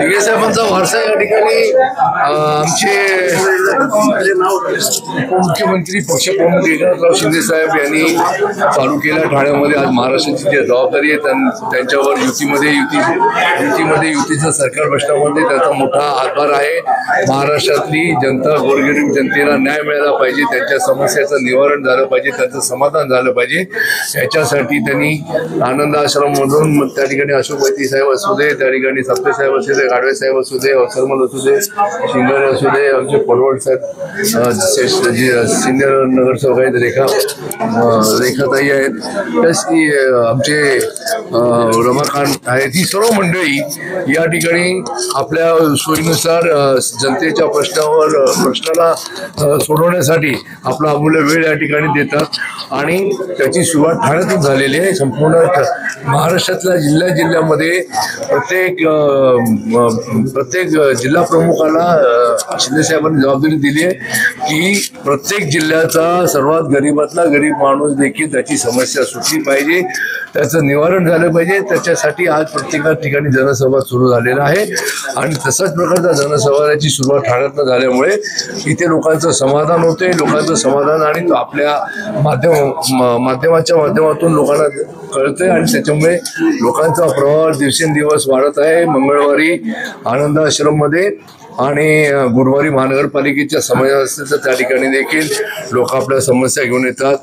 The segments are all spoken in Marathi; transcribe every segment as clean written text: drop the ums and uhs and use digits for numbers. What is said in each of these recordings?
दिघे साहेबांचा वारसा या ठिकाणी आमचे उपमुख्यमंत्री पक्षप्रमुख एकनाथराव शिंदे साहेब यांनी चालू केला। ठाण्यामध्ये आज महाराष्ट्राची जी जबाबदारी आहे त्यांच्यावर युतीचं सरकार बसण्यामध्ये त्याचा मोठा हातभार आहे। महाराष्ट्रातली जनता गोरगरीब जनतेला न्याय मिळाला पाहिजे, त्यांच्या समस्याचं निवारण झालं पाहिजे, त्यांचं समाधान झालं पाहिजे, याच्यासाठी त्यांनी आनंद आश्रममधून त्या ठिकाणी अशोक वैती साहेब असू दे, त्या ठिकाणी सप्ते साहेब असू दे, गाडवे साहेब असू दे, अवसरमल असू दे, शिंगारे असू दे, आमचे पडवळ साहेब सिनियर नगरसेवक आहेत, रेखाताई आहेत, प्लस आमचे रमाकांत आहेत, ही सर्व मंडळी या ठिकाणी आपल्या सोयीनुसार जनतेच्या प्रश्नाला सोडवण्यासाठी आपला अमूल्य वेळ या ठिकाणी देतात आणि त्याची सुरुवात ठाण्यातून झालेली आहे। संपूर्ण महाराष्ट्रातल्या जिल्ह्यामध्ये प्रत्येक जिल्हा प्रमुखाला शिंदे साहेबांनी जबाबदारी दिली आहे की प्रत्येक जिल्ह्याचा सर्वात गरीबातला गरीब माणूस देखील त्याची समस्या सुटली पाहिजे, त्याचं निवारण झालं पाहिजे। त्याच्यासाठी आज प्रत्येक ठिकाणी जनसंवाद सुरू झालेला आहे आणि तसाच प्रकारचा जनसंवादाची सुरुवात ठाण्यातनं झाल्यामुळे इथे लोकांचं समाधान होते, लोकांचं समाधान आणि आपल्या माध्यमाच्या माध्यमातून लोकांना कळतंय आणि त्याच्यामुळे लोकांचा प्रवाह दिवसेंदिवस वाढत आहे। मंगळवारी आनंद आश्रममध्ये आणि गुरुवारी महानगरपालिकेच्या समस्येचं त्या ठिकाणी देखील लोक आपल्या समस्या घेऊन येतात।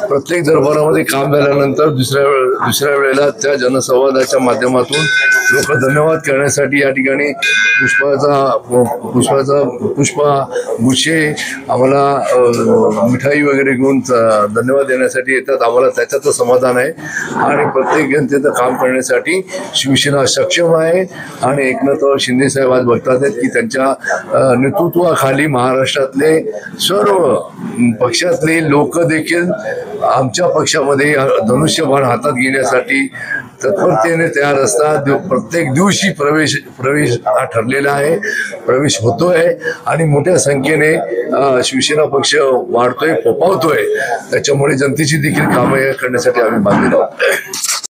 प्रत्येक दरबारामध्ये काम झाल्यानंतर दुसऱ्या वेळेला त्या जनसंवादाच्या माध्यमातून लोक धन्यवाद करण्यासाठी या ठिकाणी गुच्छे आम्हाला मिठाई वगैरे घेऊन धन्यवाद देण्यासाठी येतात। आम्हाला त्याच्यातच समाधान आहे आणि प्रत्येक जनतेचं काम करण्यासाठी शिवसेना सक्षम आहे आणि एकनाथराव शिंदे साहेब आज बघतात आहेत की त्यांच्या नेतृत्वाखाली महाराष्ट्रातले सर्व पक्षातले लोक देखील आमच्या पक्षामध्ये धनुष्यबाण हातात घेण्यासाठी तत्परतेने तयार असतात। प्रत्येक दिवशी प्रवेश हा ठरलेला आहे, प्रवेश होतोय आणि मोठ्या संख्येने शिवसेना पक्ष वाढतोय, फोफावतोय। त्याच्यामुळे जनतेची देखील कामे करण्यासाठी आम्ही बांधलेलो आहोत।